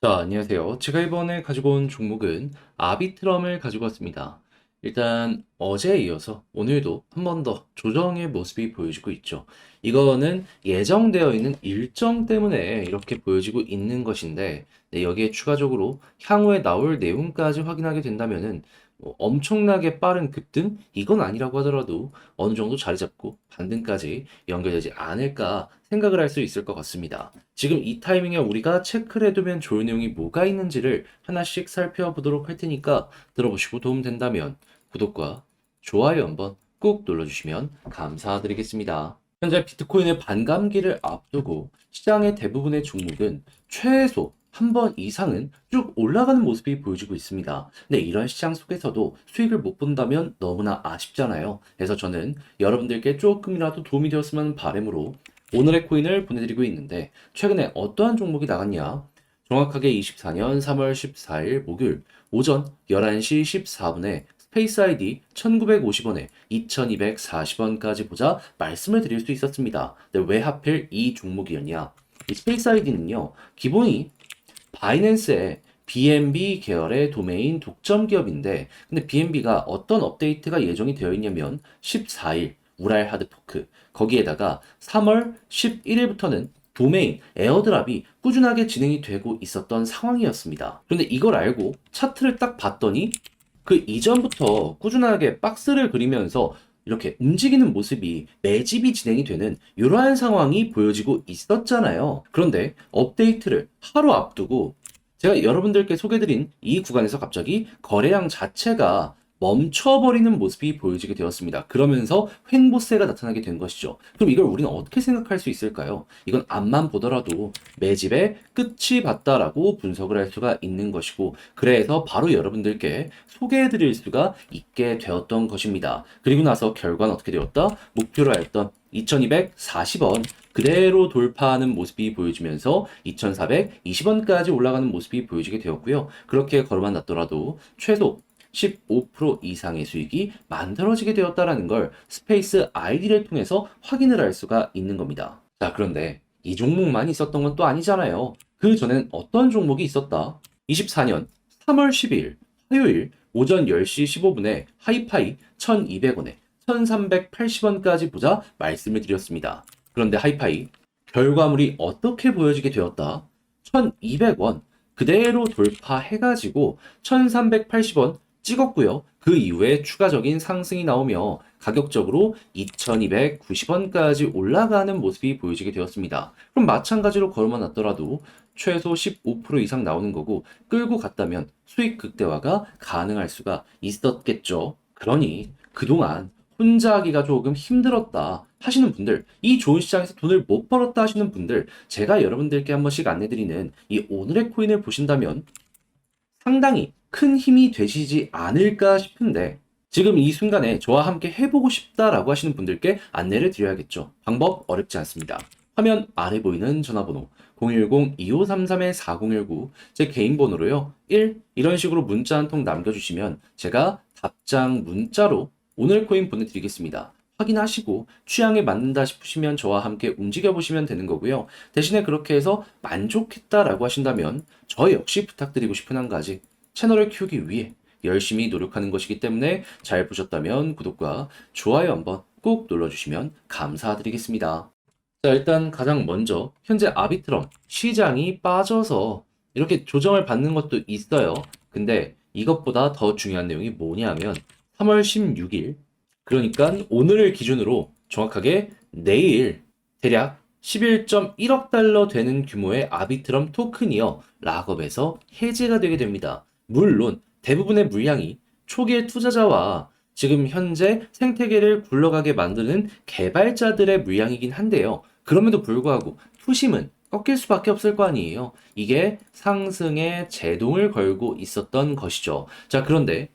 자, 안녕하세요. 제가 이번에 가지고 온 종목은 아비트럼을 가지고 왔습니다. 일단 어제에 이어서 오늘도 한 번 더 조정의 모습이 보여지고 있죠. 이거는 예정되어 있는 일정 때문에 이렇게 보여지고 있는 것인데, 네, 여기에 추가적으로 향후에 나올 내용까지 확인하게 된다면은 뭐 엄청나게 빠른 급등? 이건 아니라고 하더라도 어느 정도 자리 잡고 반등까지 연결되지 않을까 생각을 할 수 있을 것 같습니다. 지금 이 타이밍에 우리가 체크를 해두면 좋을 내용이 뭐가 있는지를 하나씩 살펴보도록 할 테니까 들어보시고 도움된다면 구독과 좋아요 한번 꾹 눌러주시면 감사드리겠습니다. 현재 비트코인의 반감기를 앞두고 시장의 대부분의 종목은 최소 한 번 이상은 쭉 올라가는 모습이 보여지고 있습니다. 근데 이런 시장 속에서도 수익을 못 본다면 너무나 아쉽잖아요. 그래서 저는 여러분들께 조금이라도 도움이 되었으면 하는 바람으로 오늘의 코인을 보내드리고 있는데 최근에 어떠한 종목이 나갔냐? 정확하게 24년 3월 14일 목요일 오전 11시 14분에 스페이스 아이디 1950원에 2240원까지 보자 말씀을 드릴 수 있었습니다. 근데 왜 하필 이 종목이었냐? 이 스페이스 아이디는요, 기본이 바이낸스의 BNB 계열의 도메인 독점 기업인데, 근데 BNB가 어떤 업데이트가 예정이 되어 있냐면 14일 우랄 하드포크, 거기에다가 3월 11일부터는 도메인 에어드랍이 꾸준하게 진행이 되고 있었던 상황이었습니다. 그런데 이걸 알고 차트를 딱 봤더니 그 이전부터 꾸준하게 박스를 그리면서 이렇게 움직이는 모습이 매집이 진행이 되는 이러한 상황이 보여지고 있었잖아요. 그런데 업데이트를 하루 앞두고 제가 여러분들께 소개드린 이 구간에서 갑자기 거래량 자체가 멈춰버리는 모습이 보여지게 되었습니다. 그러면서 횡보세가 나타나게 된 것이죠. 그럼 이걸 우리는 어떻게 생각할 수 있을까요? 이건 앞만 보더라도 매집의 끝이 봤다라고 분석을 할 수가 있는 것이고, 그래서 바로 여러분들께 소개해드릴 수가 있게 되었던 것입니다. 그리고 나서 결과는 어떻게 되었다? 목표로 했던 2240원 그대로 돌파하는 모습이 보여지면서 2420원까지 올라가는 모습이 보여지게 되었고요. 그렇게 걸어만 놨더라도 최소 15% 이상의 수익이 만들어지게 되었다라는 걸 스페이스 아이디를 통해서 확인을 할 수가 있는 겁니다. 자, 그런데 이 종목만 있었던 건 또 아니잖아요. 그 전엔 어떤 종목이 있었다? 24년 3월 12일 화요일 오전 10시 15분에 하이파이 1200원에 1380원까지 보자 말씀을 드렸습니다. 그런데 하이파이 결과물이 어떻게 보여지게 되었다? 1200원 그대로 돌파해가지고 1380원 찍었고요. 그 이후에 추가적인 상승이 나오며 가격적으로 2290원까지 올라가는 모습이 보여지게 되었습니다. 그럼 마찬가지로 걸어만 놨더라도 최소 15% 이상 나오는 거고 끌고 갔다면 수익 극대화가 가능할 수가 있었겠죠. 그러니 그동안 혼자 하기가 조금 힘들었다 하시는 분들, 이 좋은 시장에서 돈을 못 벌었다 하시는 분들, 제가 여러분들께 한 번씩 안내드리는 이 오늘의 코인을 보신다면 상당히 큰 힘이 되시지 않을까 싶은데, 지금 이 순간에 저와 함께 해보고 싶다라고 하시는 분들께 안내를 드려야겠죠. 방법 어렵지 않습니다. 화면 아래 보이는 전화번호 010-2533-4019 제 개인 번호로요. 1 이런 식으로 문자 한 통 남겨주시면 제가 답장 문자로 오늘 코인 보내드리겠습니다. 확인하시고 취향에 맞는다 싶으시면 저와 함께 움직여 보시면 되는 거고요. 대신에 그렇게 해서 만족했다라고 하신다면 저 역시 부탁드리고 싶은 한 가지, 채널을 키우기 위해 열심히 노력하는 것이기 때문에 잘 보셨다면 구독과 좋아요 한번 꼭 눌러주시면 감사드리겠습니다. 자, 일단 가장 먼저 현재 아비트럼 시장이 빠져서 이렇게 조정을 받는 것도 있어요. 근데 이것보다 더 중요한 내용이 뭐냐면 3월 16일, 그러니까 오늘을 기준으로 정확하게 내일 대략 11.1억 달러 되는 규모의 아비트럼 토큰이요, 락업에서 해제가 되게 됩니다. 물론 대부분의 물량이 초기의 투자자와 지금 현재 생태계를 굴러가게 만드는 개발자들의 물량이긴 한데요. 그럼에도 불구하고 투심은 꺾일 수밖에 없을 거 아니에요. 이게 상승에 제동을 걸고 있었던 것이죠. 자, 그런데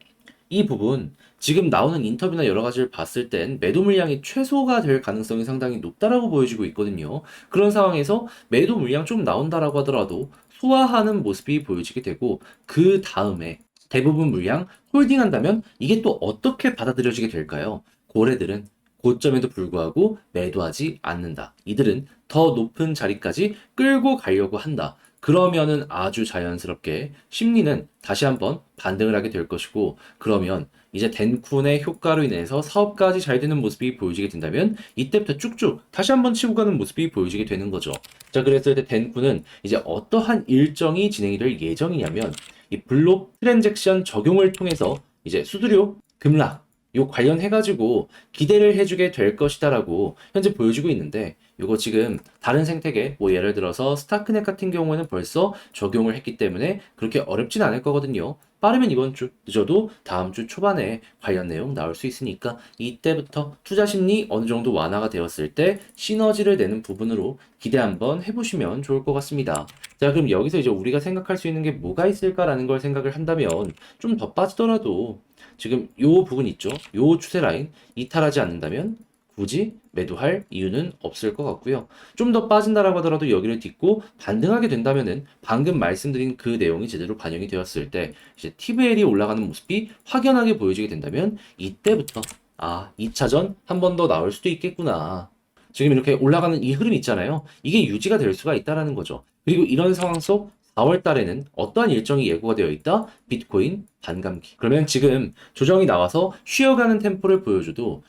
이 부분 지금 나오는 인터뷰나 여러 가지를 봤을 땐 매도 물량이 최소가 될 가능성이 상당히 높다라고 보여지고 있거든요. 그런 상황에서 매도 물량 좀 나온다라고 하더라도 소화하는 모습이 보여지게 되고, 그 다음에 대부분 물량 홀딩한다면 이게 또 어떻게 받아들여지게 될까요? 고래들은 고점에도 불구하고 매도하지 않는다. 이들은 더 높은 자리까지 끌고 가려고 한다. 그러면은 아주 자연스럽게 심리는 다시 한번 반등을 하게 될 것이고, 그러면 이제 덴쿤의 효과로 인해서 사업까지 잘 되는 모습이 보여지게 된다면 이때부터 쭉쭉 다시 한번 치고 가는 모습이 보여지게 되는 거죠. 자, 그랬을 때 덴쿤은 이제 어떠한 일정이 진행이 될 예정이냐면 이 블록 트랜잭션 적용을 통해서 이제 수수료 급락 요 관련해가지고 기대를 해주게 될 것이다라고 현재 보여주고 있는데, 요거 지금 다른 생태계 뭐 예를 들어서 스타크넷 같은 경우에는 벌써 적용을 했기 때문에 그렇게 어렵진 않을 거거든요. 빠르면 이번 주, 늦어도 다음 주 초반에 관련 내용 나올 수 있으니까 이때부터 투자 심리 어느 정도 완화가 되었을 때 시너지를 내는 부분으로 기대 한번 해보시면 좋을 것 같습니다. 자, 그럼 여기서 이제 우리가 생각할 수 있는 게 뭐가 있을까라는 걸 생각을 한다면 좀 더 빠지더라도 지금 요 부분 있죠? 요 추세 라인 이탈하지 않는다면 굳이 매도할 이유는 없을 것 같고요. 좀 더 빠진다라고 하더라도 여기를 딛고 반등하게 된다면은 방금 말씀드린 그 내용이 제대로 반영이 되었을 때 이제 TVL이 올라가는 모습이 확연하게 보여지게 된다면 이때부터 2차전 한 번 더 나올 수도 있겠구나. 지금 이렇게 올라가는 이 흐름 있잖아요. 이게 유지가 될 수가 있다라는 거죠. 그리고 이런 상황 속 4월 달에는 어떠한 일정이 예고가 되어 있다? 비트코인 반감기. 그러면 지금 조정이 나와서 쉬어가는 템포를 보여줘도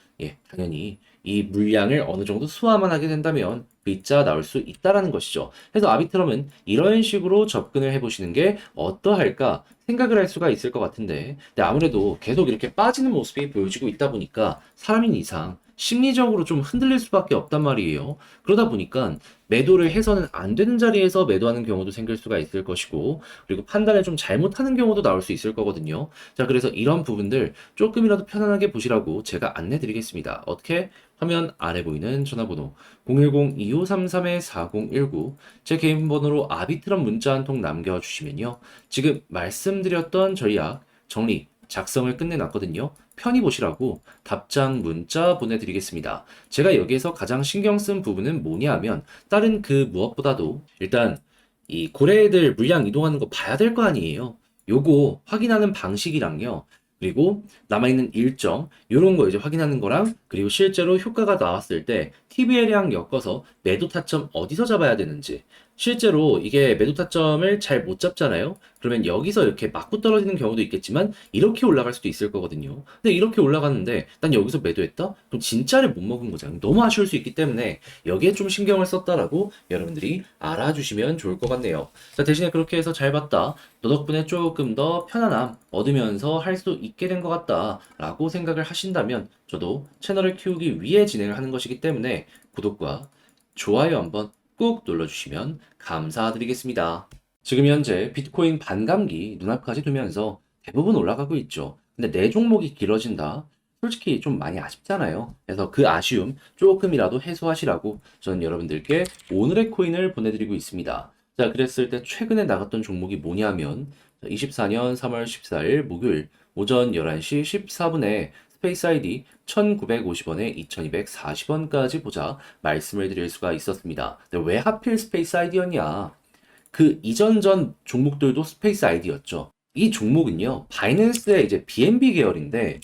당연히 이 물량을 어느 정도 수화만 하게 된다면 V자 나올 수 있다라는 것이죠. 그래서 아비트럼은 이런 식으로 접근을 해보시는 게 어떠할까 생각을 할 수가 있을 것 같은데, 근데 아무래도 계속 이렇게 빠지는 모습이 보여지고 있다 보니까 사람인 이상 심리적으로 좀 흔들릴 수밖에 없단 말이에요. 그러다 보니까 매도를 해서는 안 되는 자리에서 매도하는 경우도 생길 수가 있을 것이고, 그리고 판단을 좀 잘못하는 경우도 나올 수 있을 거거든요. 자, 그래서 이런 부분들 조금이라도 편안하게 보시라고 제가 안내 드리겠습니다. 어떻게? 화면 아래 보이는 전화번호 010-2533-4019 제 개인 번호로 아비트럼 문자 한 통 남겨주시면요. 지금 말씀드렸던 전략 정리 작성을 끝내놨거든요. 편히 보시라고 답장 문자 보내드리겠습니다. 제가 여기에서 가장 신경 쓴 부분은 뭐냐 하면 다른 그 무엇보다도 일단 이 고래들 물량 이동하는 거 봐야 될 거 아니에요. 요거 확인하는 방식이랑요. 그리고 남아있는 일정 요런 거 이제 확인하는 거랑, 그리고 실제로 효과가 나왔을 때 TBL이랑 엮어서 매도 타점 어디서 잡아야 되는지, 실제로 이게 매도 타점을 잘 못 잡잖아요. 그러면 여기서 이렇게 맞고 떨어지는 경우도 있겠지만 이렇게 올라갈 수도 있을 거거든요. 근데 이렇게 올라가는데 난 여기서 매도했다? 그럼 진짜를 못 먹은 거잖아요. 너무 아쉬울 수 있기 때문에 여기에 좀 신경을 썼다라고 여러분들이 알아주시면 좋을 것 같네요. 자, 대신에 그렇게 해서 잘 봤다, 너 덕분에 조금 더 편안함 얻으면서 할 수 있게 된 것 같다 라고 생각을 하신다면 저도 채널을 키우기 위해 진행을 하는 것이기 때문에 구독과 좋아요 한번 꾹 눌러주시면 감사드리겠습니다. 지금 현재 비트코인 반감기 눈앞까지 두면서 대부분 올라가고 있죠. 근데 내 종목이 길어진다? 솔직히 좀 많이 아쉽잖아요. 그래서 그 아쉬움 조금이라도 해소하시라고 저는 여러분들께 오늘의 코인을 보내드리고 있습니다. 자, 그랬을 때 최근에 나갔던 종목이 뭐냐면 24년 3월 14일 목요일 오전 11시 14분에 스페이스 아이디 1950원에 2240원까지 보자 말씀을 드릴 수가 있었습니다. 근데 왜 하필 스페이스 아이디였냐? 그 이전 전 종목들도 스페이스 아이디였죠. 이 종목은요, 바이낸스의 이제 BNB 계열인데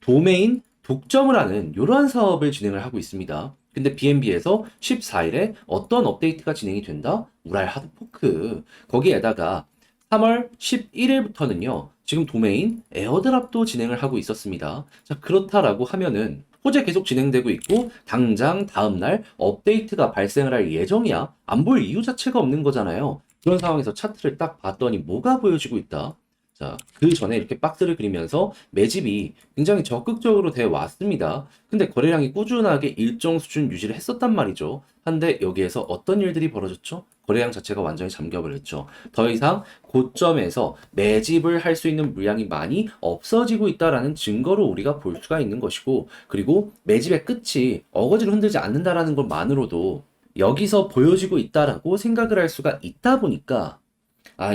도메인 독점을 하는 이러한 사업을 진행을 하고 있습니다. 근데 BNB에서 14일에 어떤 업데이트가 진행이 된다? 우랄 하드포크. 거기에다가 3월 11일부터는요, 지금 도메인 에어드랍도 진행을 하고 있었습니다. 자, 그렇다라고 하면은 호재 계속 진행되고 있고 당장 다음날 업데이트가 발생을 할 예정이야. 안 볼 이유 자체가 없는 거잖아요. 그런 상황에서 차트를 딱 봤더니 뭐가 보여지고 있다? 자, 그 전에 이렇게 박스를 그리면서 매집이 굉장히 적극적으로 돼 왔습니다. 근데 거래량이 꾸준하게 일정 수준 유지를 했었단 말이죠. 한데 여기에서 어떤 일들이 벌어졌죠? 거래량 자체가 완전히 잠겨버렸죠. 더 이상 고점에서 매집을 할 수 있는 물량이 많이 없어지고 있다라는 증거로 우리가 볼 수가 있는 것이고, 그리고 매집의 끝이 어거지로 흔들지 않는다라는 것만으로도 여기서 보여지고 있다라고 생각을 할 수가 있다 보니까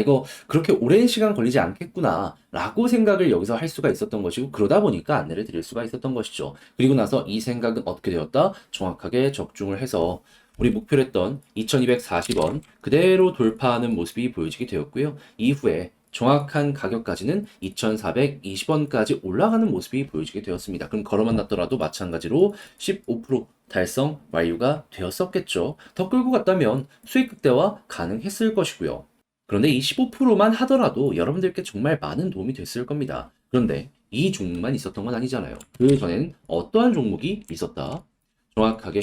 이거 그렇게 오랜 시간 걸리지 않겠구나 라고 생각을 여기서 할 수가 있었던 것이고, 그러다 보니까 안내를 드릴 수가 있었던 것이죠. 그리고 나서 이 생각은 어떻게 되었다? 정확하게 적중을 해서 우리 목표로 했던 2240원 그대로 돌파하는 모습이 보여지게 되었고요. 이후에 정확한 가격까지는 2,420원까지 올라가는 모습이 보여지게 되었습니다. 그럼 걸어만 놨더라도 마찬가지로 15% 달성 완료가 되었었겠죠. 더 끌고 갔다면 수익 극대화 가능했을 것이고요. 그런데 이 15%만 하더라도 여러분들께 정말 많은 도움이 됐을 겁니다. 그런데 이 종목만 있었던 건 아니잖아요. 그 전에는 어떠한 종목이 있었다? 정확하게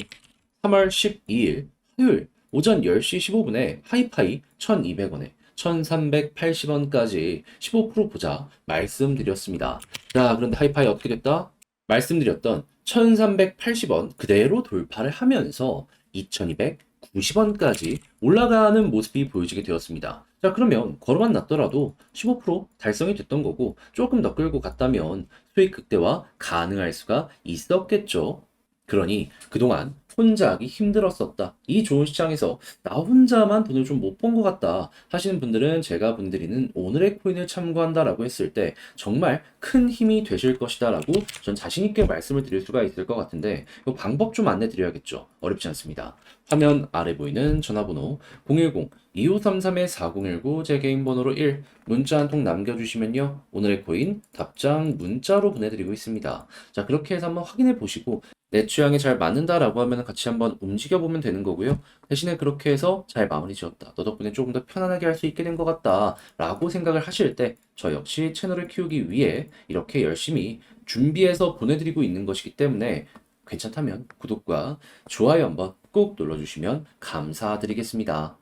3월 12일 화요일 오전 10시 15분에 하이파이 1,200원에 1,380원까지 15% 보자 말씀드렸습니다. 자, 그런데 하이파이 어떻게 됐다? 말씀드렸던 1,380원 그대로 돌파를 하면서 2,290원까지 올라가는 모습이 보여지게 되었습니다. 자, 그러면 걸어만 놨더라도 15% 달성이 됐던 거고 조금 더 끌고 갔다면 수익 극대화 가능할 수가 있었겠죠. 그러니 그동안 혼자 하기 힘들었었다. 이 좋은 시장에서 나 혼자만 돈을 좀 못 번 것 같다 하시는 분들은 제가 분들이는 오늘의 코인을 참고한다라고 했을 때 정말 큰 힘이 되실 것이다라고 전 자신 있게 말씀을 드릴 수가 있을 것 같은데 이 방법 좀 안내 드려야겠죠. 어렵지 않습니다. 화면 아래 보이는 전화번호 010-2533-4019 제 개인 번호로 1 문자 한 통 남겨주시면요. 오늘의 코인 답장 문자로 보내드리고 있습니다. 자, 그렇게 해서 한번 확인해 보시고 내 취향에 잘 맞는다라고 하면 같이 한번 움직여 보면 되는 거고요. 대신에 그렇게 해서 잘 마무리 지었다. 너 덕분에 조금 더 편안하게 할 수 있게 된 것 같다. 라고 생각을 하실 때 저 역시 채널을 키우기 위해 이렇게 열심히 준비해서 보내드리고 있는 것이기 때문에 괜찮다면 구독과 좋아요 한번 꼭 눌러주시면 감사드리겠습니다.